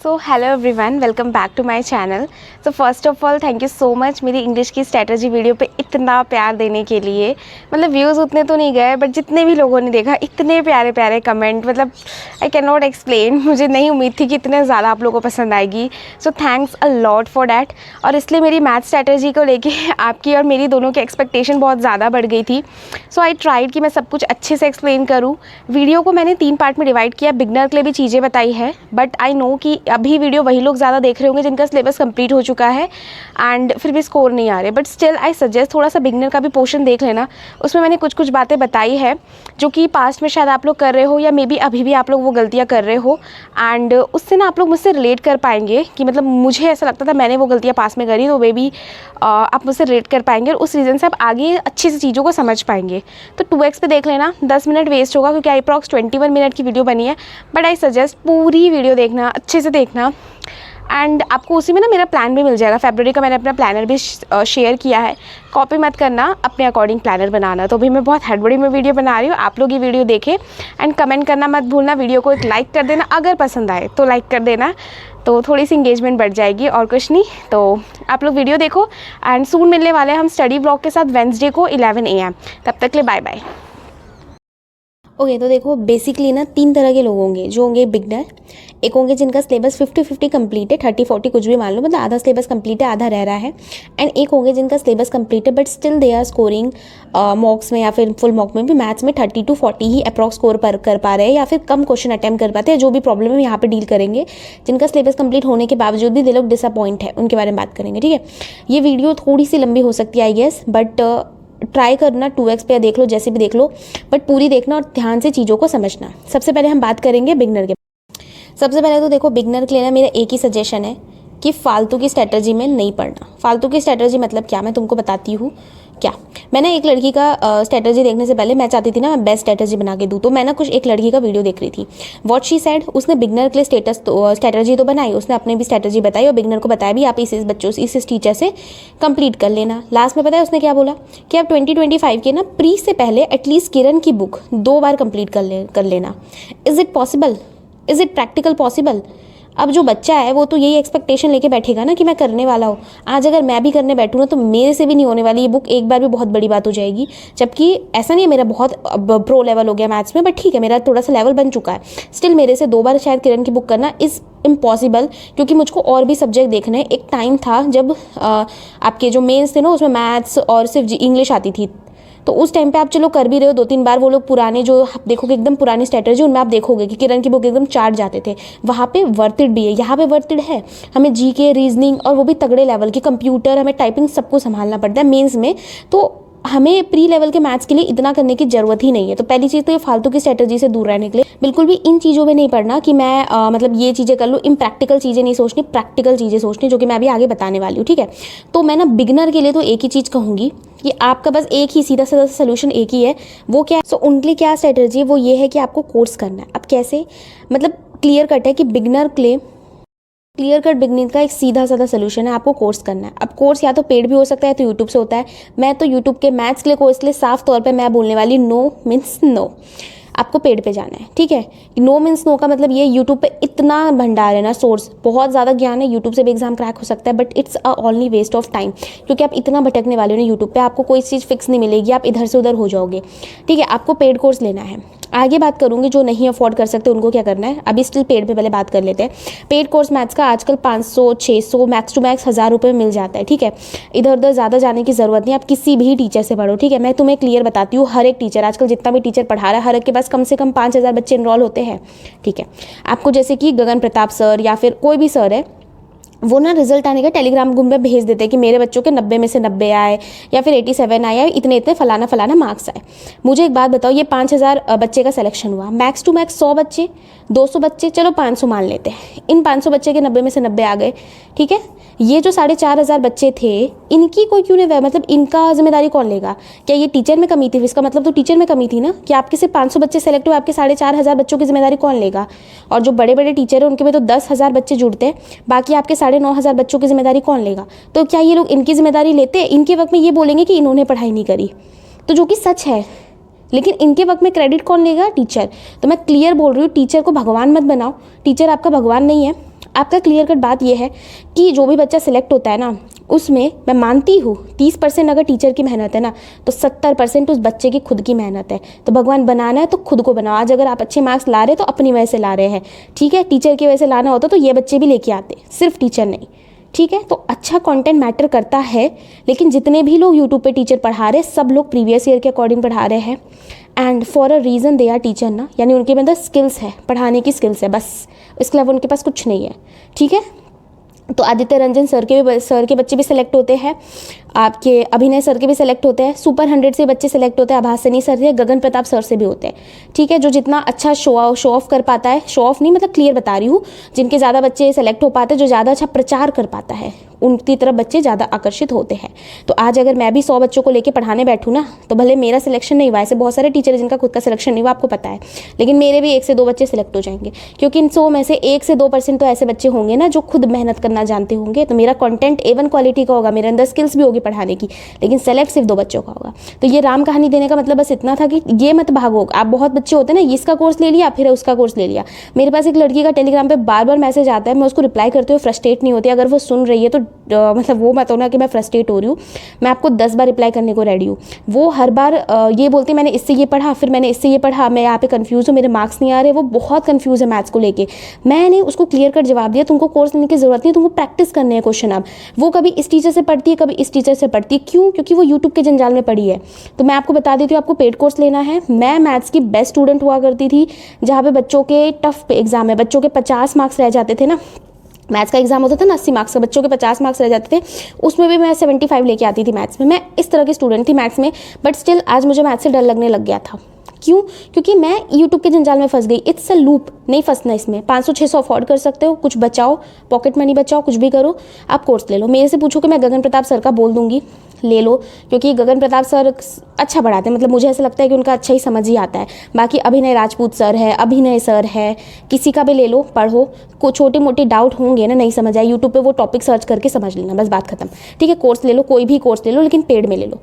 So hello everyone, welcome back to my channel. So first of all thank you so much मेरी English की strategy video पे इतना प्यार देने के लिए। मतलब व्यूज़ उतने तो नहीं गए, बट जितने भी लोगों ने देखा इतने प्यारे प्यारे कमेंट, मतलब आई कैन नॉट एक्सप्लेन। मुझे नहीं उम्मीद थी कि इतने ज़्यादा आप लोगों को पसंद आएगी। So thanks a lot for that. और इसलिए मेरी मैथ स्ट्रैटेजी को लेके आपकी और मेरी दोनों की एक्सपेक्टेशन बहुत ज़्यादा बढ़ गई थी। सो आई ट्राइड कि मैं सब कुछ अच्छे से एक्सप्लेन करूँ। वीडियो को मैंने 3 पार्ट में डिवाइड किया। बिगनर के लिए भी चीज़ें बताई है, बट आई नो कि अभी वीडियो वही लोग ज़्यादा देख रहे होंगे जिनका सिलेबस कंप्लीट हो चुका है एंड फिर भी स्कोर नहीं आ रहे। बट स्टिल आई सजेस्ट थोड़ा सा बिगनर का भी पोर्शन देख लेना। उसमें मैंने कुछ कुछ बातें बताई है जो कि पास्ट में शायद आप लोग कर रहे हो या मे बी अभी भी आप लोग वो गलतियाँ कर रहे हो, एंड उससे ना आप लोग मुझसे रिलेट कर पाएंगे कि मतलब मुझे ऐसा लगता था मैंने वो गलतियाँ पास में करी, तो वे भी आप मुझसे रिलेट कर पाएंगे और उस रीज़न से आप आगे अच्छी सी चीज़ों को समझ पाएंगे। तो 2x पे देख लेना। 10 मिनट वेस्ट होगा क्योंकि अप्रॉक्स 21 मिनट की वीडियो बनी है, बट आई सजेस्ट पूरी वीडियो देखना, अच्छे से देखना। एंड आपको उसी में ना मेरा प्लान भी मिल जाएगा। फरवरी का मैंने अपना प्लानर भी शेयर किया है। कॉपी मत करना, अपने अकॉर्डिंग प्लानर बनाना। तो अभी मैं बहुत हड़बड़ी में वीडियो बना रही हूँ, आप लोग ये वीडियो देखें एंड कमेंट करना मत भूलना। वीडियो को एक लाइक कर देना, अगर पसंद आए तो लाइक कर देना, तो थोड़ी सी इंगेजमेंट बढ़ जाएगी और कुछ नहीं। तो आप लोग वीडियो देखो एंड सून मिलने वाले हैं हम स्टडी ब्लॉग के साथ वेडनेसडे को 11 AM। तब तक के लिए बाय बाय। ओके, तो देखो बेसिकली ना 3 तरह के लोग होंगे। जो होंगे बिगनर, एक होंगे जिनका सिलेबस 50-50 कंप्लीट है, 30-40 कुछ भी मान लो, मतलब आधा सिलेबस कंप्लीट है, आधा रह रहा है। एंड एक होंगे जिनका सिलेबस कंप्लीट है but still they are scoring mocks में या फिर फुल मॉक में भी मैथ्स में 30 to 40 ही अप्रॉक्स स्कोर कर पा रहे हैं या फिर कम क्वेश्चन अटैम्प्ट कर पाते हैं। जो भी प्रॉब्लम है यहाँ पे डील करेंगे। जिनका सिलेबस कंप्लीट होने के बावजूद भी दे लोग डिसअपॉइंट है, उनके बारे में बात करेंगे। ठीक है, ये वीडियो थोड़ी सी लंबी हो सकती है आई गेस, बट ट्राई करना 2x पे, देख लो जैसे भी देख लो, बट पूरी देखना और ध्यान से चीज़ों को समझना। सबसे पहले हम बात करेंगे बिगनर के। सबसे पहले तो देखो बिगनर के लिए ना मेरा एक ही सजेशन है कि फालतू की स्ट्रैटेजी में नहीं पढ़ना। फालतू की स्ट्रैटेजी मतलब क्या, मैं तुमको बताती हूँ। क्या, मैंने एक लड़की का स्ट्रैटेजी देखने से पहले मैं चाहती थी ना मैं बेस्ट स्ट्रैटेजी बना के दूँ, तो मैं ना कुछ एक लड़की का वीडियो देख रही थी। व्हाट शी सेड, उसने बिगनर के लिए स्ट्रैटेजी तो बनाई, उसने अपने भी स्ट्रैटेजी बताई और बिगनर को बताया भी आप इस बच्चों से इस टीचर से कंप्लीट कर लेना। लास्ट में पता है उसने क्या बोला कि आप 2025 के ना प्री से पहले एटलीस्ट किरण की बुक 2 बार कंप्लीट कर लेना। Is it possible? Is it practical possible? अब जो बच्चा है वो तो यही एक्सपेक्टेशन लेके बैठेगा ना कि मैं करने वाला हूँ। आज अगर मैं भी करने बैठूँ ना तो मेरे से भी नहीं होने वाली ये बुक एक बार भी, बहुत बड़ी बात हो जाएगी। जबकि ऐसा नहीं है मेरा बहुत प्रो लेवल हो गया मैथ्स में, बट ठीक है मेरा थोड़ा सा लेवल बन चुका है। स्टिल मेरे से 2 बार शायद किरण की बुक करना इज़ इम्पॉसिबल, क्योंकि मुझको और भी सब्जेक्ट देखने हैं। एक टाइम था जब आपके जो मेन्स थे ना उसमें मैथ्स और सिर्फ इंग्लिश आती थी, तो उस टाइम पे आप चलो कर भी रहे हो 2-3 बार। वो लोग पुराने जो आप देखोगे एकदम पुरानी स्ट्रैटेजी, उनमें आप देखोगे कि किरण की बुक एकदम चाट जाते थे। वहाँ पे वर्थिड भी है, यहाँ पे वर्थिड है। हमें जीके, रीजनिंग और वो भी तगड़े लेवल की, कंप्यूटर, हमें टाइपिंग सबको संभालना पड़ता है मेंस में। तो हमें प्री लेवल के मैथ्स के लिए इतना करने की जरूरत ही नहीं है। तो पहली चीज़ तो ये फालतू की स्ट्रैटेजी से दूर रहने के लिए बिल्कुल भी इन चीज़ों में नहीं पढ़ना कि मैं मतलब ये चीज़ें कर लूँ। इम्प्रैक्टिकल चीज़ें नहीं सोचनी, प्रैक्टिकल चीज़ें सोचनी, जो कि मैं अभी आगे बताने वाली हूँ। ठीक है, तो मैं ना बिगनर के लिए तो एक ही चीज़ कहूँगी कि आपका बस एक ही सीधा साधा सोल्यूशन एक ही है। वो क्या है? सो उनके लिए क्या स्ट्रैटेजी है? वो ये है कि आपको कोर्स करना है। अब कैसे? मतलब क्लियर कट है कि बिगनर के लिए क्लियर कट बिगनिंग का एक सीधा साधा सोल्यूशन है, आपको कोर्स करना है। अब कोर्स या तो पेड भी हो सकता है तो यूट्यूब से होता है। मैं तो यूट्यूब के मैथ्स के लिए कोर्स के लिए साफ तौर पे मैं बोलने वाली नो मीन्स नो, आपको पेड पे जाना है। ठीक है, नो मीन्स नो का मतलब ये यूट्यूब पे इतना भंडार है ना, सोर्स बहुत ज़्यादा ज्ञान है, यूट्यूब से भी एग्जाम क्रैक हो सकता है, but it's a only waste of time, क्योंकि आप इतना भटकने वाले हो ना यूट्यूब पे, आपको कोई चीज़ फिक्स नहीं मिलेगी, आप इधर से उधर हो जाओगे। ठीक है, आपको पेड कोर्स लेना है। आगे बात करूंगी जो नहीं अफोर्ड कर सकते उनको क्या करना है। अभी स्टिल पेड पे पहले बात कर लेते हैं। पेड कोर्स मैथ्स का आजकल 500, 600, मैक्स टू मैक्स 1000 रुपये में मिल जाता है। ठीक है, इधर उधर ज़्यादा जाने की ज़रूरत नहीं, आप किसी भी टीचर से पढ़ो। ठीक है, मैं तुम्हें क्लियर बताती हूँ, हर एक टीचर आजकल जितना भी टीचर पढ़ा रहा है, हर एक के पास कम से कम 5000 बच्चे इनरोल होते हैं। ठीक है, आपको जैसे कि गगन प्रताप सर या फिर कोई भी सर है, वो ना रिजल्ट आने का टेलीग्राम ग्रुप में भेज देते हैं कि मेरे बच्चों के 90 में से 90 आए या फिर 87 आए या इतने इतने फलाना फलाना मार्क्स आए। मुझे एक बात बताओ, ये 5000 बच्चे का सिलेक्शन हुआ, मैक्स टू मैक्स 100 बच्चे, 200 बच्चे, चलो 500 मान लेते हैं। इन 500 बच्चे के 90 में से 90 आ गए। ठीक है, ये जो 4500 बच्चे थे इनकी कोई क्यों नहीं, मतलब इनका जिम्मेदारी कौन लेगा? क्या ये टीचर में कमी थी? इसका मतलब तो टीचर में कमी थी ना, कि आपके सिर्फ 500 बच्चे सेलेक्ट हुए, आपके 4500 बच्चों की जिम्मेदारी कौन लेगा? और जो बड़े बड़े टीचर हैं उनके में तो 10,000 बच्चे जुड़ते हैं, बाकी आपके 9,500 बच्चों की जिम्मेदारी कौन लेगा? तो क्या ये लोग इनकी जिम्मेदारी लेते हैं? इनके वक्त में ये बोलेंगे कि इन्होंने पढ़ाई नहीं करी, तो जो कि सच है, लेकिन इनके वक्त में क्रेडिट कौन लेगा? टीचर। तो मैं क्लियर बोल रही हूँ, टीचर को भगवान मत बनाओ, टीचर आपका भगवान नहीं है। आपका क्लियर कट बात ये है कि जो भी बच्चा सिलेक्ट होता है ना, उसमें मैं मानती हूँ 30% अगर टीचर की मेहनत है ना, तो 70% उस बच्चे की खुद की मेहनत है। तो भगवान बनाना है तो खुद को बनाओ। आज अगर आप अच्छे मार्क्स ला रहे हैं तो अपनी वजह से ला रहे हैं, ठीक है। टीचर की वजह से लाना होता तो ये बच्चे भी लेके आते, सिर्फ टीचर नहीं, ठीक है। तो अच्छा कंटेंट मैटर करता है, लेकिन जितने भी लोग यूट्यूब पे टीचर पढ़ा रहे हैं सब लोग प्रीवियस ईयर के अकॉर्डिंग पढ़ा रहे हैं, and for a reason they are teacher ना, यानी उनके अंदर स्किल्स है, पढ़ाने की स्किल्स है, बस इसके अलावा उनके पास कुछ नहीं है, ठीक है। तो आदित्य रंजन सर के बच्चे भी सिलेक्ट होते हैं, आपके अभिनय सर के भी सिलेक्ट होते हैं, सुपर 100 से बच्चे सिलेक्ट होते हैं, आभासनी सर से, गगन प्रताप सर से भी होते हैं, ठीक है। जो जितना अच्छा शो ऑफ कर पाता है, शो ऑफ नहीं मतलब क्लियर बता रही हूँ, जिनके ज़्यादा बच्चे सेलेक्ट हो पाते हैं, जो ज़्यादा अच्छा प्रचार कर पाता है, उनकी तरफ बच्चे ज़्यादा आकर्षित होते हैं। तो आज अगर मैं भी 100 बच्चों को लेकर पढ़ाने बैठूँ ना, तो भले मेरा सिलेक्शन नहीं हुआ, ऐसे बहुत सारे टीचर हैं जिनका खुद का सिलेक्शन नहीं हुआ, आपको पता है, लेकिन मेरे भी 1 से 2 बच्चे सिलेक्ट हो जाएंगे, क्योंकि इन 100 में से 1 से 2% तो ऐसे बच्चे होंगे ना जो खुद मेहनत करना जानते होंगे। तो मेरा कंटेंट A1 क्वालिटी का होगा, मेरे अंदर स्किल्स भी होगी पढ़ाने की, लेकिन सेलेक्ट सिर्फ 2 बच्चों का होगा। तो ये राम कहानी देने का मतलब बस इतना था कि ये मत भागो। आप बहुत बच्चे होते हैं ना, इसका कोर्स ले लिया फिर उसका कोर्स ले लिया। मेरे पास एक लड़की का टेलीग्राम पे बार बार मैसेज आता है, मैं उसको रिप्लाई करते हुए फ्रस्ट्रेट नहीं होती। अगर वो सुन रही है तो मतलब वो मत होना कि मैं फ्रस्ट्रेट हो रही हूँ, मैं आपको 10 बार रिप्लाई करने को रेडी हूँ। वो हर बार ये बोलती मैंने इससे ये पढ़ा, फिर मैंने इससे ये पढ़ा, मैं यहाँ पे कंफ्यूज हूँ, मेरे मार्क्स नहीं आ रहे। वो बहुत कंफ्यूज है मैथ्स को लेके। मैंने उसको क्लियर कट जवाब दिया, तुमको कोर्स लेने की जरूरत नहीं, तुमको प्रैक्टिस करने हैं क्वेश्चन। अब वो कभी इस टीचर से पढ़ती है, कभी इस टीचर से पढ़ती है, क्यों? क्योंकि वो यूट्यूब के जंजाल में पढ़ी है। तो मैं आपको बता देती हूँ, आपको पेड कोर्स लेना है। मैं मैथ्स की बेस्ट स्टूडेंट हुआ करती थी, जहाँ पे बच्चों के टफ एग्जाम है, बच्चों के 50 मार्क्स रह जाते थे ना, मैथ्स का एग्जाम होता था ना 80 मार्क्स का, बच्चों के 50 मार्क्स रह जाते थे, उसमें भी मैं 75 लेके आती थी मैथ्स में। मैं इस तरह की स्टूडेंट थी मैथ्स में, बट स्टिल आज मुझे मैथ्स से डर लगने लग गया था। क्यों? क्योंकि मैं यूट्यूब के जंजाल में फंस गई। इट्स अ लूप, नहीं फंसना इसमें। 500-600 अफोर्ड कर सकते हो, कुछ बचाओ, पॉकेट मनी बचाओ, कुछ भी करो, आप कोर्स ले लो। मेरे से पूछो कि मैं गगन प्रताप सर का बोल दूंगी, ले लो, क्योंकि गगन प्रताप सर अच्छा पढ़ाते हैं, मतलब मुझे ऐसा लगता है कि उनका अच्छा ही समझ ही आता है। बाकी अभिनय राजपूत सर है, अभिनय सर है, किसी का भी ले लो, पढ़ो। कुछ छोटे मोटे डाउट होंगे ना, नहीं समझ आए, यूट्यूब पे वो टॉपिक सर्च करके समझ लेना, बस बात खत्म, ठीक है। कोर्स ले लो, कोई भी कोर्स ले लो, लेकिन पेड में ले लो।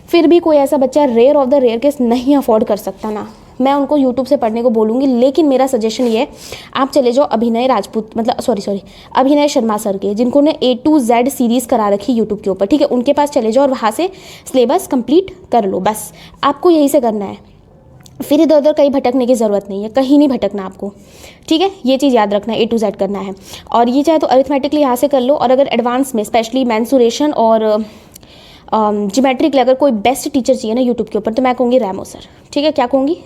फिर भी कोई ऐसा बच्चा rare of the rare case नहीं अफोर्ड कर सकता ना, मैं उनको यूट्यूब से पढ़ने को बोलूँगी। लेकिन मेरा सजेशन ये है, आप चले जाओ अभिनय राजपूत, मतलब सॉरी अभिनय शर्मा सर के, जिनको ने A to Z सीरीज़ करा रखी यूट्यूब के ऊपर, ठीक है। उनके पास चले जाओ और वहाँ से सिलेबस कंप्लीट कर लो, बस आपको यही से करना है। फिर इधर उधर कहीं भटकने की ज़रूरत नहीं है, कहीं नहीं भटकना आपको, ठीक है। ये चीज़ याद रखना है, A to Z करना है। और ये चाहे तो अरिथमेटिकली यहाँ से कर लो, और अगर एडवांस में स्पेशली मेंसुरेशन और ज्योमेट्री के लिए अगर कोई बेस्ट टीचर चाहिए ना यूट्यूब के ऊपर, तो मैं कहूँगी रैमो सर, ठीक है। क्या कहूँगी?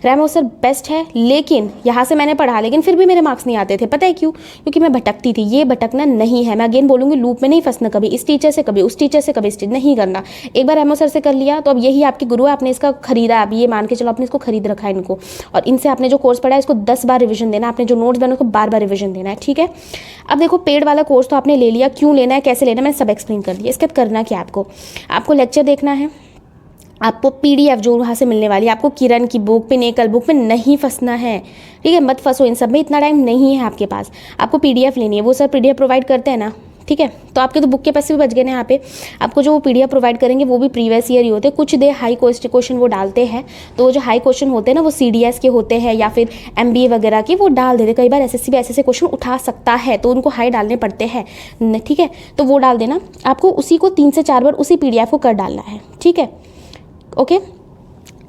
रैमो सर बेस्ट है। लेकिन यहाँ से मैंने पढ़ा, लेकिन फिर भी मेरे मार्क्स नहीं आते थे, पता है क्यों? क्योंकि मैं भटकती थी। ये भटकना नहीं है, मैं अगेन बोलूँगी, लूप में नहीं फंसना, कभी इस टीचर से, कभी उस टीचर से, कभी इस नहीं करना। एक बार रैमो सर से कर लिया तो अब यही आपके गुरु है, आपने इसका खरीदा, अब ये मान के चलो आपने इसको खरीद रखा है इनको, और इनसे आपने जो कोर्स पढ़ा है इसको 10 बार रिविजन देना, आपने जो नोट्स बना उसको बार रिविजन देना है, ठीक है। अब देखो, पेड वाला कोर्स तो आपने ले लिया, क्यों लेना है, कैसे लेना है, मैंने सब एक्सप्लेन कर दिया। इसके बाद करना क्या आपको लेक्चर देखना है, आपको PDF जो वहाँ से मिलने वाली है, आपको किरण की बुक पे, नेकल बुक पे नहीं फंसना है, ठीक है। मत फंसो इन सब में, इतना टाइम नहीं है आपके पास। आपको PDF लेनी है, वो सर PDF प्रोवाइड करते हैं ना, ठीक है। तो आपके तो बुक के पैसे भी बच गए ना यहाँ पे। आपको जो PDF प्रोवाइड करेंगे वो भी प्रीवियस ईयर ही होते हैं, कुछ दे हाई क्वेश्चन वो डालते हैं। तो वो जो हाई क्वेश्चन होते हैं ना, वो CDS के होते हैं या फिर MBA वगैरह के, वो डाल देते। कई बार SSC भी ऐसे क्वेश्चन उठा सकता है, तो उनको हाई डालने पड़ते हैं, ठीक है। तो वो डाल देना, आपको उसी को 3 से 4 बार उसी PDF को कर डालना है, ठीक है, ओके।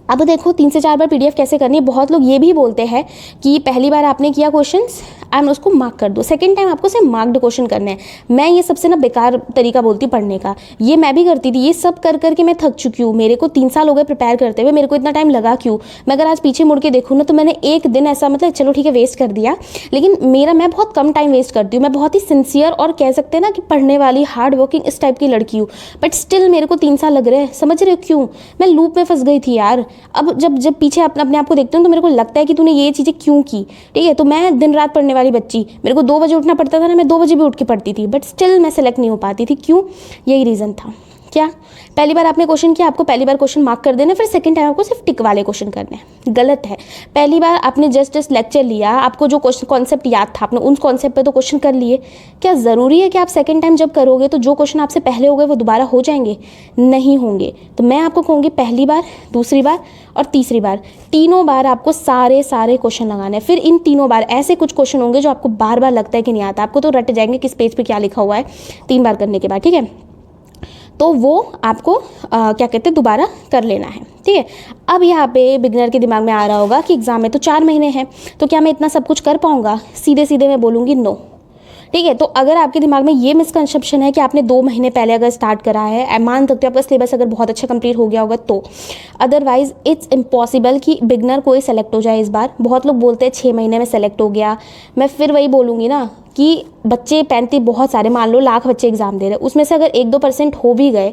अब देखो 3 से 4 बार PDF कैसे करनी है। बहुत लोग ये भी बोलते हैं कि पहली बार आपने किया क्वेश्चंस, एंड उसको मार्क कर दो, सेकंड टाइम आपको सिर्फ मार्क्ड क्वेश्चन करने हैं। मैं ये सबसे ना बेकार तरीका बोलती हूँ पढ़ने का। ये मैं भी करती थी, ये सब कर करके मैं थक चुकी हूँ। मेरे को 3 साल हो गए प्रिपेयर करते हुए, मेरे को इतना टाइम लगा क्यों? मैं अगर आज पीछे मुड़ के देखूँ ना, तो मैंने एक दिन ऐसा, मतलब चलो ठीक है वेस्ट कर दिया, लेकिन मैं बहुत कम टाइम वेस्ट करती हूँ। मैं बहुत ही सिंसियर और कह सकते हैं ना कि पढ़ने वाली, हार्ड वर्किंग इस टाइप की लड़की हूँ, बट स्टिल मेरे को 3 साल लग रहे हैं। समझ रहे हो क्यों? मैं लूप में फंस गई थी यार। अब जब पीछे अपने आप को देखते हो तो मेरे को लगता है कि तूने ये चीज़ें क्यों की, ठीक है। तो मैं दिन रात पढ़ने वाली बच्ची, मेरे को 2 बजे उठना पड़ता था ना, मैं 2 बजे भी उठ के पढ़ती थी, बट स्टिल मैं सेलेक्ट नहीं हो पाती थी। क्यों? यही रीज़न था, क्या पहली बार आपने क्वेश्चन किया, आपको पहली बार क्वेश्चन मार्क कर देना, फिर सेकंड टाइम आपको सिर्फ टिक वाले क्वेश्चन करने हैं। गलत है। पहली बार आपने जस्ट लेक्चर लिया, आपको जो क्वेश्चन कॉन्सेप्ट याद था आपने उन कॉन्सेप्ट पे तो क्वेश्चन कर लिए। क्या ज़रूरी है कि आप सेकंड टाइम जब करोगे तो जो क्वेश्चन आपसे पहले हो गए वो दोबारा हो जाएंगे? नहीं होंगे। तो मैं आपको कहूँगी पहली बार, दूसरी बार और तीसरी बार, तीनों बार आपको सारे क्वेश्चन लगाने हैं। फिर इन तीनों बार ऐसे कुछ क्वेश्चन होंगे जो आपको बार बार लगता है कि नहीं आता, आपको तो रट जाएंगे किस पेज पे क्या लिखा हुआ है 3 बार करने के बाद, ठीक है। तो वो आपको क्या कहते हैं दोबारा कर लेना है, ठीक है। अब यहाँ पे बिगनर के दिमाग में आ रहा होगा कि एग्ज़ाम में तो 4 महीने हैं, तो क्या मैं इतना सब कुछ कर पाऊँगा? सीधे सीधे मैं बोलूँगी नो, ठीक है। तो अगर आपके दिमाग में ये मिसकंसेप्शन है कि आपने 2 महीने पहले अगर स्टार्ट करा है, मान सकते हो आपका सिलेबस अगर बहुत अच्छा कंप्लीट हो गया होगा तो, अदरवाइज इट्स इम्पॉसिबल कि बिगनर कोई सेलेक्ट हो जाए इस बार। बहुत लोग बोलते हैं 6 महीने में सेलेक्ट हो गया। मैं फिर वही बोलूँगी ना कि बच्चे 35 बहुत सारे, मान लो लाख बच्चे एग्जाम दे रहे हैं, उसमें से अगर 1-2% हो भी गए,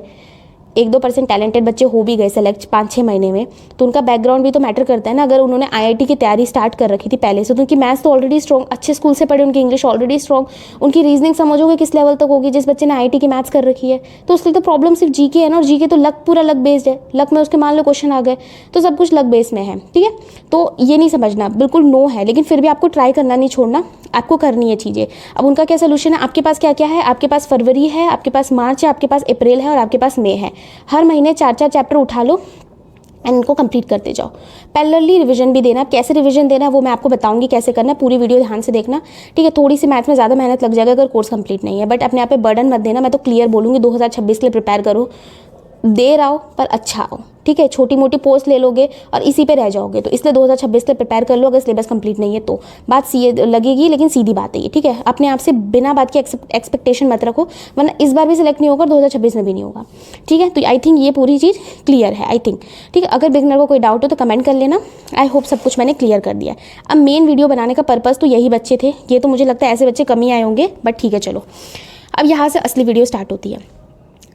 1-2% टैलेंटेड बच्चे हो भी गए सेलेक्ट 5-6 महीने में, तो उनका बैकग्राउंड भी तो मैटर करता है ना। अगर उन्होंने आईआईटी की तैयारी स्टार्ट कर रखी थी पहले से, तो उनकी मैथ्स तो ऑलरेडी स्ट्रॉन्ग, अच्छे स्कूल से पढ़े, उनकी इंग्लिश ऑलरेडी स्ट्रॉन्ग, उनकी रीजनिंग समझोगे किस लेवल तक होगी। जिस बच्चे ने आईआईटी की मैथ्स कर रखी है तो उसके लिए तो प्रॉब्लम सिर्फ जीके है ना, और जीके तो लक, पूरा लक बेस्ड है। लक में उसके मान लो क्वेश्चन आ गए तो सब कुछ लक बेस में है, ठीक है। तो ये नहीं समझना, बिल्कुल नो है, लेकिन फिर भी आपको ट्राई करना नहीं छोड़ना, आपको करनी है चीज़ें। अब उनका क्या सोल्यूशन है? आपके पास क्या क्या है? आपके पास फरवरी है, आपके पास मार्च है, आपके पास अप्रैल है और आपके पास मई है। हर महीने 4-4 चैप्टर उठा लो एंड इनको कंप्लीट करते जाओ। पैरेलली रिवीजन भी देना। कैसे रिवीजन देना है वो मैं आपको बताऊंगी कैसे करना है, पूरी वीडियो ध्यान से देखना, ठीक है। थोड़ी सी मैथ में ज़्यादा मेहनत लग जाएगा अगर कोर्स कंप्लीट नहीं है, बट अपने आप पे बर्डन मत देना। मैं तो क्लियर बोलूँगी 2026 के लिए प्रिपेयर करो, देर आओ पर अच्छा आओ, ठीक है। छोटी मोटी पोस्ट ले लोगे और इसी पे रह जाओगे, तो इसलिए 2026 के लिए प्रिपेयर कर लो। अगर सिलेबस कंप्लीट नहीं है तो बात सी लगेगी, लेकिन सीधी बात है ये, ठीक है। अपने आप से बिना बात की एक्सपेक्टेशन मत रखो, वरना इस बार भी सिलेक्ट नहीं होगा और 2026 में भी नहीं होगा, ठीक है। तो आई थिंक ये पूरी चीज़ क्लियर है, आई थिंक, ठीक है। अगर बिगनर को कोई डाउट हो तो कमेंट कर लेना। आई होप सब कुछ मैंने क्लियर कर दिया। अब मेन वीडियो बनाने का पर्पज़ तो यही बच्चे थे, ये तो मुझे लगता है ऐसे बच्चे कम ही आए होंगे, बट ठीक है चलो। अब यहाँ से असली वीडियो स्टार्ट होती है।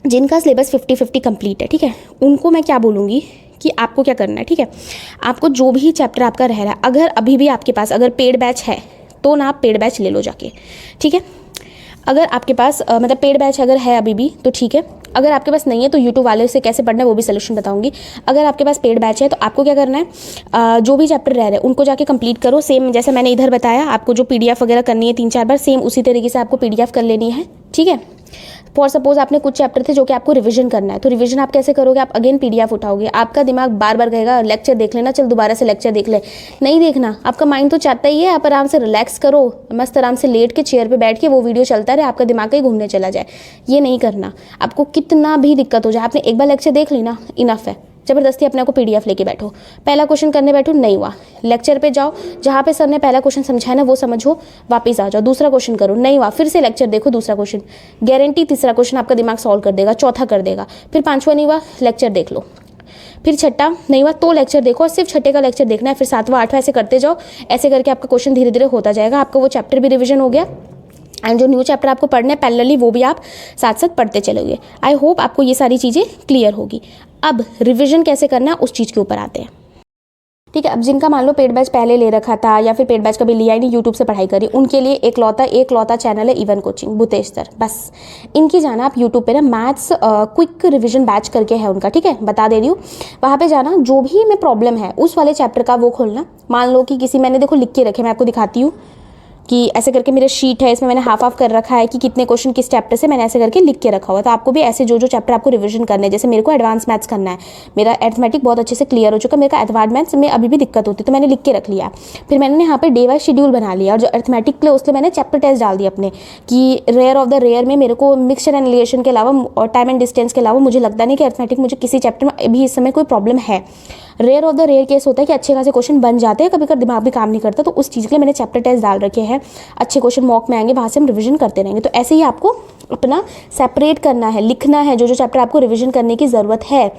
जिनका सिलेबस 50-50 कंप्लीट है, ठीक है, उनको मैं क्या बोलूँगी कि आपको क्या करना है, ठीक है। आपको जो भी चैप्टर आपका रह रहा है, अगर अभी भी आपके पास अगर पेड बैच है तो ना आप पेड बैच ले लो जाके, ठीक है। अगर आपके पास मतलब पेड बैच अगर है अभी भी तो ठीक है, अगर आपके पास नहीं है तो यूट्यूब वाले से कैसे पढ़ना है वो भी सोल्यूशन बताऊंगी। अगर आपके पास पेड बैच है तो आपको क्या करना है, जो भी चैप्टर रह रहे हैं उनको जाके कंप्लीट करो। सेम जैसे मैंने इधर बताया, आपको जो पीडीएफ वगैरह करनी है 3-4 बार, सेम उसी तरीके से आपको पीडीएफ कर लेनी है, ठीक है। फॉर सपोज आपने कुछ चैप्टर थे जो कि आपको रिवीजन करना है, तो रिवीजन आप कैसे करोगे? आप अगेन पीडीएफ उठाओगे। आपका दिमाग बार बार कहेगा लेक्चर देख लेना, चल दोबारा से लेक्चर देख ले। नहीं देखना, आपका माइंड तो चाहता ही है आप आराम से रिलैक्स करो, मस्त आराम से लेट के चेयर पे बैठ के वो वीडियो चलता रहे, आपका दिमाग कहीं घूमने चला जाए। ये नहीं करना। आपको कितना भी दिक्कत हो जाए, आपने एक बार लेक्चर देख ली ना, इनफ है। जबरदस्ती अपने को पीडीएफ लेके बैठो, पहला क्वेश्चन करने बैठो, नहीं हुआ, लेक्चर पे जाओ, जहाँ पे सर ने पहला क्वेश्चन समझाया ना वो समझो, वापस आ जाओ, दूसरा क्वेश्चन करो, नहीं हुआ, फिर से लेक्चर देखो, दूसरा क्वेश्चन, गारंटी तीसरा क्वेश्चन आपका दिमाग सॉल्व कर देगा, चौथा कर देगा, फिर 5वां नहीं हुआ, लेक्चर देख लो, फिर छठा नहीं हुआ तो लेक्चर देखो, और सिर्फ छठे का लेक्चर देखना है, फिर 7वां 8वां ऐसे करते जाओ। ऐसे करके आपका क्वेश्चन धीरे धीरे होता जाएगा, आपका वो चैप्टर भी रिविजन हो गया, एंड जो न्यू चैप्टर आपको पढ़ना है पैरेलली वो भी आप साथ साथ पढ़ते चलोगे। आई होप आपको ये सारी चीज़ें क्लियर होगी। अब रिवीजन कैसे करना है उस चीज़ के ऊपर आते हैं, ठीक है। अब जिनका मान लो पेड बैच पहले ले रखा था या फिर पेड बैच कभी लिया ही नहीं, यूट्यूब से पढ़ाई करी, उनके लिए एक लौता चैनल है इवन कोचिंग भूतेश सर, बस इनकी जाना आप यूट्यूब पे ना, मैथ्स क्विक रिवीजन बैच करके है उनका, ठीक है, बता दे रही हूँ। वहाँ पे जाना, जो भी में प्रॉब्लम है उस वाले चैप्टर का वो खोलना। मान लो कि किसी, मैंने देखो लिख के रखे, मैं आपको दिखाती हूँ कि ऐसे करके मेरे शीट है, इसमें मैंने हाफ कर रखा है कि कितने क्वेश्चन किस चैप्टर से, मैंने ऐसे करके लिख के रखा हुआ। तो आपको भी ऐसे जो चैप्टर आपको रिवीजन करना है, जैसे मेरे को एडवांस मैथ्स करना है, मेरा अरिथमेटिक बहुत अच्छे से क्लियर हो चुका है, मेरे को एडवांस मैथ्स में अभी भी दिक्कत होती है, तो मैंने लिख के रख लिया। फिर मैंने यहाँ पे डे वाइज शेड्यूल बना लिया, और जो अरिथमेटिक के लिए उसके मैंने चैप्टर टेस्ट डाल दिया अपने, कि रेयर ऑफ द रेयर में मेरे को मिक्सचर एंड एलिगेशन के अलावा और टाइम एंड डिस्टेंस के अलावा मुझे लगता नहीं कि अरिथमेटिक मुझे किसी चैप्टर में अभी इस समय कोई प्रॉब्लम है। Rare of the rare case होता है कि अच्छे खासे क्वेश्चन बन जाते हैं, कभी कभी दिमाग भी काम नहीं करता, तो उस चीज़ के लिए मैंने चैप्टर टेस्ट डाल रखे हैं, अच्छे क्वेश्चन मॉक में आएंगे, वहाँ से हम रिवीजन करते रहेंगे। तो ऐसे ही आपको अपना सेपरेट करना है, लिखना है, जो चैप्टर आपको रिवीजन करने की ज़रूरत है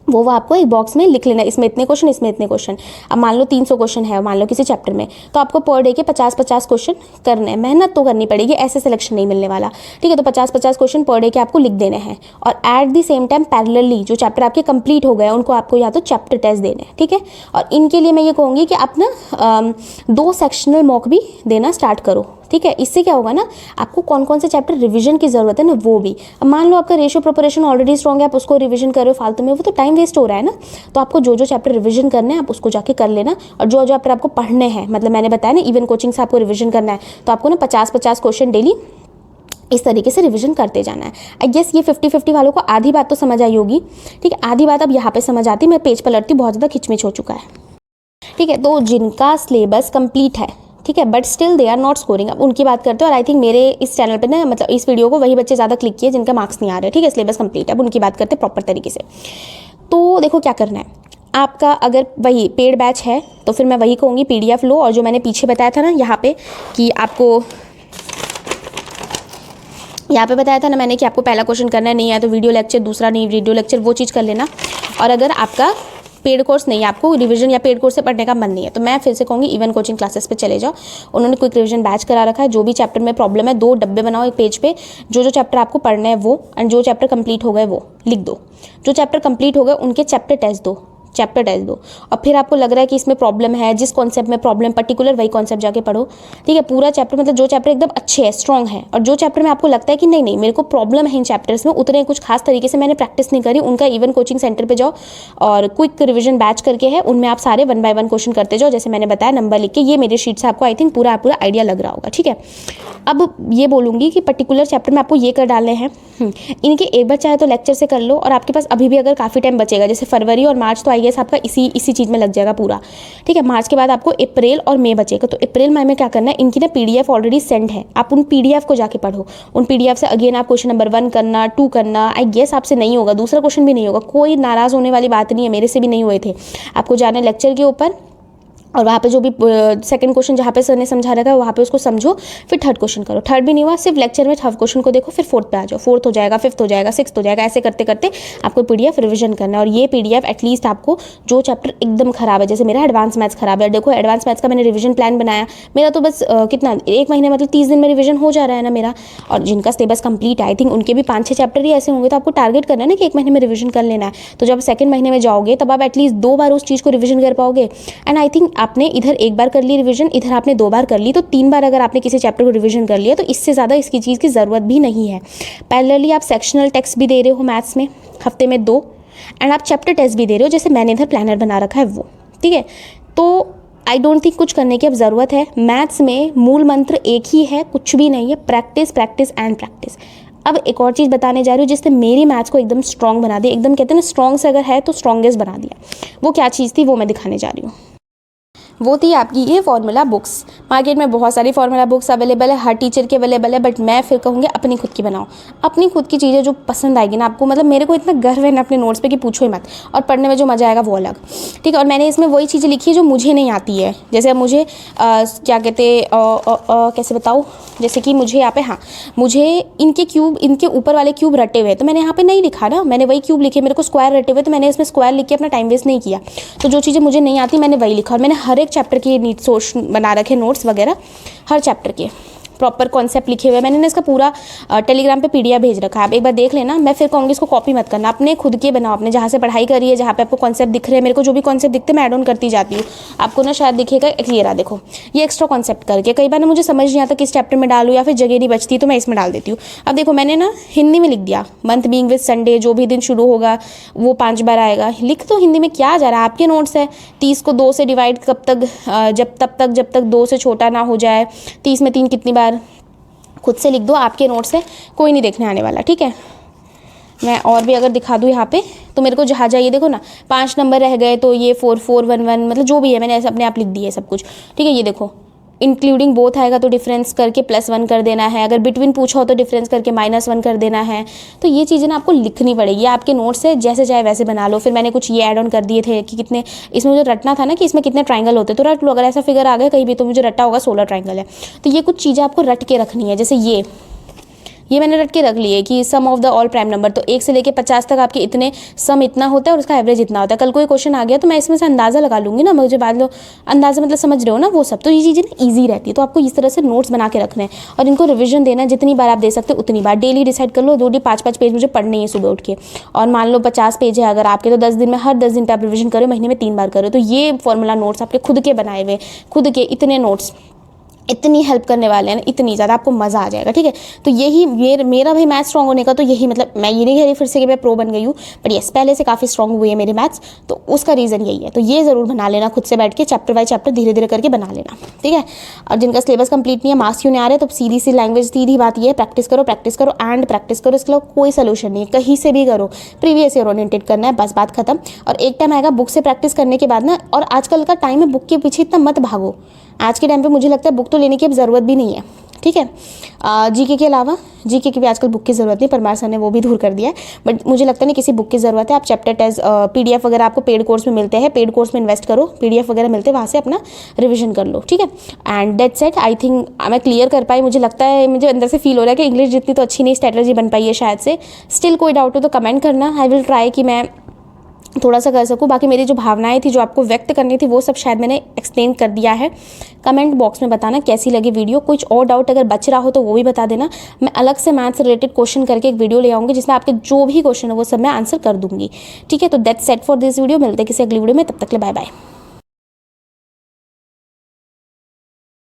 वो आपको एक बॉक्स में लिख लेना है, इसमें इतने क्वेश्चन, इसमें इतने क्वेश्चन। अब मान लो 300 क्वेश्चन है मान लो किसी चैप्टर में, तो आपको पर डे के 50-50 क्वेश्चन करने हैं। मेहनत तो करनी पड़ेगी, ऐसे सिलेक्शन नहीं मिलने वाला, ठीक है। तो 50-50 क्वेश्चन पर डे के आपको लिख देने हैं, और at the same time parallelly जो चैप्टर आपके कंप्लीट हो गए उनको आपको या तो चैप्टर टेस्ट देने हैं, ठीक है। और इनके लिए मैं ये कहूँगी कि आप ना 2 सेक्शनल मॉक भी देना स्टार्ट करो, ठीक है। ठीक है। इससे क्या होगा ना, आपको कौन कौन से चैप्टर रिवीजन की ज़रूरत है ना वो भी। अब मान लो आपका रेशियो प्रोपोर्शन ऑलरेडी स्ट्रॉन्ग है, आप उसको रिवीजन कर रहे हो फालतू में, वो तो टाइम वेस्ट हो रहा है ना। तो आपको जो जो चैप्टर रिवीजन करने हैं आप उसको जाके कर लेना, और जो जो चैप्टर आपको पढ़ने हैं, मतलब मैंने बताया ना इवन कोचिंग से आपको रिवीजन करना है, तो आपको ना 50-50 क्वेश्चन डेली इस तरीके से रिवीजन करते जाना है। आई गेस ये 50-50 वालों को आधी बात तो समझ आई होगी, ठीक है। आधी बात अब यहाँ पे समझ आती, मैं पेज पलटती बहुत ज़्यादा खिचमिच हो चुका है, ठीक है। तो जिनका सिलेबस कंप्लीट है, ठीक है, but still they are not scoring, अब उनकी बात करते हैं। और आई थिंक मेरे इस चैनल पे ना, मतलब इस वीडियो को वही बच्चे ज़्यादा क्लिक किए जिनका मार्क्स नहीं आ रहे, ठीक है, सिलेबस कंप्लीट है, अब उनकी बात करते हैं प्रॉपर तरीके से। तो देखो क्या करना है आपका, अगर वही पेड बैच है तो फिर मैं वही कहूँगी PDF लो, और जो मैंने पीछे बताया था ना यहाँ पे कि आपको, यहाँ पे बताया था ना मैंने कि आपको पहला क्वेश्चन करना है, नहीं है तो वीडियो लेक्चर, दूसरा नहीं वीडियो लेक्चर, वो चीज़ कर लेना। और अगर आपका पेड कोर्स नहीं है, आपको रिवीजन या पेड कोर्स से पढ़ने का मन नहीं है, तो मैं फिर से कहूँगी इवन कोचिंग क्लासेस पे चले जाओ। उन्होंने क्विक रिवीजन बैच करा रखा है, जो भी चैप्टर में प्रॉब्लम है 2 डब्बे बनाओ एक पेज पे, जो जो चैप्टर आपको पढ़ना है वो, एंड जो चैप्टर कंप्लीट हो गए वो लिख दो। जो चैप्टर कंप्लीट हो गए उनके चैप्टर टेस्ट दो, और फिर आपको लग रहा है कि इसमें प्रॉब्लम है, जिस कॉन्सेप्ट में प्रॉब्लम पर्टिकुलर वही कॉन्सेप्ट जाके पढ़ो, ठीक है। पूरा चैप्टर, मतलब जो चैप्टर एकदम अच्छे है, स्ट्रॉन्ग है, और जो चैप्टर में आपको लगता है कि नहीं मेरे को प्रॉब्लम है इन चैप्टर्स में, उतने कुछ खास तरीके से मैंने प्रैक्टिस नहीं करी, उनका इवन कोचिंग सेंटर पर जाओ और क्विक रिविजन बैच करके है, उनमें आप सारे 1 बाय 1 क्वेश्चन करते जाओ, जैसे मैंने बताया नंबर लिख के। ये मेरी शीट से आपको आई थिंक पूरा आइडिया लग रहा होगा, ठीक है। अब ये बोलूँगी कि पर्टिकुलर चैप्टर में आपको ये कर डालने हैं, इनके एक बार चाहे तो लेक्चर से कर लो, और आपके पास अभी भी अगर काफ़ी टाइम बचेगा, जैसे फरवरी और मार्च तो आई गेस आपका इसी चीज़ में लग जाएगा पूरा, ठीक है। मार्च के बाद आपको अप्रैल और मई बचेगा, तो अप्रैल मई में क्या करना है, इनकी ना PDF ऑलरेडी सेंड है, आप उन PDF को जाके पढ़ो। उन PDF से अगेन आप क्वेश्चन नंबर 1 करना, 2 करना, आई गेस आपसे नहीं होगा, दूसरा क्वेश्चन भी नहीं होगा, कोई नाराज़ होने वाली बात नहीं है, मेरे से भी नहीं हुए थे। आपको जाना है लेक्चर के ऊपर, और वहाँ पे जो भी सेकंड क्वेश्चन जहाँ पे सर ने समझा रखा है वहाँ पे उसको समझो, फिर थर्ड क्वेश्चन करो। थर्ड भी नहीं हुआ, सिर्फ लेक्चर में थर्ड क्वेश्चन को देखो, फिर फोर्थ पे आ जाओ, फोर्थ हो जाएगा, फिफ्थ हो जाएगा, सिक्स्थ हो जाएगा, ऐसे करते करते आपको PDF रिवीजन करना है। और ये PDF एटलीस्ट आपको जो चैप्टर एकदम खराब है, जैसे मेरा एडवांस मैथ्स खराब है, देखो एडवांस मैथ्स का मैंने रिवीजन प्लान बनाया, मेरा तो बस कितना 1 महीने मतलब 30 दिन में रिवीजन हो जा रहा है ना मेरा। और जिनका सिलेबस कंप्लीट है आई थिंक उनके भी 5-6 चैप्टर ही ऐसे होंगे, तो आपको टारगेट करना है ना कि 1 महीने में रिवीजन कर लेना है। तो जब सेकंड महीने में जाओगे तब आप एटलीस्ट 2 बार उस चीज़ को रिवीजन कर पाओगे। एंड आई थिंक आपने इधर एक बार कर ली रिवीजन, इधर आपने 2 बार कर ली, तो 3 बार अगर आपने किसी चैप्टर को रिवीजन कर लिया तो इससे ज़्यादा इसकी चीज़ की ज़रूरत भी नहीं है। पैरेलली आप सेक्शनल टेक्स्ट भी दे रहे हो मैथ्स में हफ्ते में 2, एंड आप चैप्टर टेस्ट भी दे रहे हो, जैसे मैंने इधर प्लानर बना रखा है वो, ठीक है। तो आई डोंट थिंक कुछ करने की अब ज़रूरत है। मैथ्स में मूल मंत्र एक ही है, कुछ भी नहीं है, प्रैक्टिस प्रैक्टिस एंड प्रैक्टिस। अब एक और चीज़ बताने जा रही हूँ जिसने मेरी मैथ्स को एकदम स्ट्रॉन्ग बना दिया, एकदम कहते हैं ना स्ट्रॉन्ग से अगर है तो स्ट्रॉन्गेस्ट बना दिया। वो क्या चीज़ थी वो मैं दिखाने जा रही हूँ। वो थी आपकी ये फार्मूला बुक्स। मार्केट में बहुत सारी फार्मूला बुक्स अवेलेबल है, हर टीचर की अवेलेबल है, बट मैं फिर कहूँगी अपनी खुद की बनाओ, अपनी खुद की चीज़ें जो पसंद आएगी ना आपको। मतलब मेरे को इतना गर्व है ना अपने नोट्स पे कि पूछो ही मत, और पढ़ने में जो मज़ा आएगा वो अलग, ठीक है। और मैंने इसमें वही चीज़ें लिखी है जो मुझे नहीं आती है, जैसे अब मुझे क्या कहते कैसे बताऊँ, जैसे कि मुझे यहाँ पे, हाँ मुझे इनके क्यूब, इनके ऊपर वाले क्यूब रटे हुए, तो मैंने यहाँ पे नहीं लिखा ना, मैंने वही क्यूब लिखे। मेरे को स्क्वायर रटे हुए, तो मैंने इसमें स्क्वायर लिख के अपना टाइम वेस्ट नहीं किया। तो जो चीज़ें मुझे नहीं आती मैंने वही लिखा, और मैंने हर एक चैप्टर के नीट सोर्स बना रखे, नोट्स वगैरह हर चैप्टर के प्रॉपर कॉन्सेप्ट लिखे हुए। मैंने ना इसका पूरा टेलीग्राम पे PDF भेज रखा है, आप एक बार देख लेना। मैं फिर कहूँगी इसको कॉपी मत करना, अपने खुद के बनाओ, अपने जहाँ से पढ़ाई करी है, जहाँ पे आपको कॉन्सेप्ट दिख रहे हैं। मेरे को जो भी कॉन्सेप्ट दिखते मैं ऐड ऑन करती जाती हूँ, आपको ना शायद दिखेगा क्लियर। देखो ये एक्स्ट्रा कॉन्सेप्ट करके कई बार ना मुझे समझ नहीं आता किस चैप्टर में डालूँ, या फिर जगह नहीं बचती तो मैं इसमें डाल देती हूँ। अब देखो मैंने ना हिंदी में लिख दिया, मंथ बीइंग विद संडे, जो भी दिन शुरू होगा वो 5 बार आएगा। लिख तो हिंदी में क्या जा रहा है, आपके नोट्स है। 30 को 2 से डिवाइड कब तक, जब तक 2 से छोटा ना हो जाए। 30 में 3 कितनी बार, खुद से लिख दो, आपके नोट्स है, कोई नहीं देखने आने वाला, ठीक है। मैं और भी अगर दिखा दूँ यहाँ पे तो मेरे को जहाँ जाइए देखो ना 5 नंबर रह गए, तो ये 4411 मतलब जो भी है मैंने ऐसे अपने आप लिख दिया है सब कुछ, ठीक है। ये देखो इंक्लूडिंग बोथ आएगा तो डिफरेंस करके +1 कर देना है, अगर बिटवीन पूछा हो तो डिफरेंस करके -1 कर देना है। तो ये चीज़ें ना आपको लिखनी पड़ेगी, आपके नोट्स से जैसे चाहे वैसे बना लो। फिर मैंने कुछ ये ऐड ऑन कर दिए थे कि कितने, इसमें मुझे रटना था ना कि इसमें कितने ट्राइंगल होते, तो रट लो। अगर ऐसा फिगर आ गया कहीं भी तो मुझे रटा होगा 16 ट्राइंगल है, तो ये कुछ चीज़ें आपको रट के रखनी है। जैसे ये मैंने रट के रख लिए कि sum of the all prime number, तो 1 से लेके 50 तक आपके इतने सम इतना होता है और उसका एवरेज इतना होता है। कल कोई क्वेश्चन आ गया तो मैं इसमें से अंदाज़ा लगा लूँगी ना, मुझे बाद लो अंदाज़ा मतलब समझ रहे हो ना वो सब। तो ये चीज़ें ना ईजी रहती है, तो आपको इस तरह से नोट्स बना के रखने हैं और इनको रिविजन देना, जितनी बार आप दे सकते हो उतनी बार। डेली डिसाइड कर लो 2 5 पेज मुझे पढ़ने ही सुबह उठ के, और मान लो 50 पेज है अगर आपके, तो 10 दिन में हर 10 दिन पर आप रिविजन करो, महीने में 3 बार करो। तो ये फॉर्मूला नोट्स आपके खुद के बनाए हुए, खुद के इतने नोट्स इतनी हेल्प करने वाले हैं ना, इतनी ज़्यादा, आपको मज़ा आ जाएगा। ठीक है, तो यही मेरा भाई मैथ्स स्ट्रॉन्ग होने का तो यही मतलब, मैं ये नहीं कह रही फिर से कि मैं प्रो बन गई हूँ, बट यस पहले से काफ़ी स्ट्रॉन्ग हुई है मेरे मैथ्स, तो उसका रीज़न यही है। तो ये ज़रूर बना लेना खुद से बैठ के, चैप्टर बाय चैप्टर धीरे धीरे करके बना लेना। ठीक है, और जिनका सिलेबस कंप्लीट नहीं है, मार्क्स क्यों नहीं आ रहे, तो सीधी सी लैंग्वेज, सीधी बात ये है, प्रैक्टिस करो एंड प्रैक्टिस करो। इसके अलावा कोई सोल्यूशन नहीं है, कहीं से भी करो, प्रीवियस ईयर ओरिएंटेड करना है, बस बात खत्म। और एक टाइम आएगा बुक से प्रैक्टिस करने के बाद ना, और आजकल का टाइम है बुक के पीछे इतना मत भागो। आज के टाइम पे मुझे लगता है बुक तो लेने की अब ज़रूरत भी नहीं है। ठीक है, जीके के अलावा, जीके की भी आजकल बुक की ज़रूरत नहीं, परमार सर ने वो भी दूर कर दिया है, बट मुझे लगता नहीं किसी बुक की ज़रूरत है। आप चैप्टर टेस्ट PDF वगैरह आपको पेड कोर्स में मिलते हैं, पेड कोर्स में इन्वेस्ट करो, PDF वगैरह मिलते हैं, वहाँ से अपना रिविजन कर लो। ठीक है, and that's it. I think मैं क्लियर कर पाई, मुझे लगता है, मुझे अंदर से फील हो रहा है कि इंग्लिश जितनी तो अच्छी नहीं स्ट्रेटजी बन पाई है शायद से। स्टिल कोई डाउट हो तो कमेंट करना, आई विल ट्राई कि मैं थोड़ा सा कर सकूँ। बाकी मेरी जो भावनाएं थी, जो आपको व्यक्त करनी थी, वो सब शायद मैंने एक्सप्लेन कर दिया है। कमेंट बॉक्स में बताना कैसी लगी वीडियो, कुछ और डाउट अगर बच रहा हो तो वो भी बता देना। मैं अलग से मैथ्स से रिलेटेड क्वेश्चन करके एक वीडियो ले आऊँगी, जिसमें आपके जो भी क्वेश्चन है वो सब मैं आंसर कर दूँगी। ठीक है, तो that's set for this video. मिलते हैं किसी अगली वीडियो में, तब तक के लिए बाय बाय।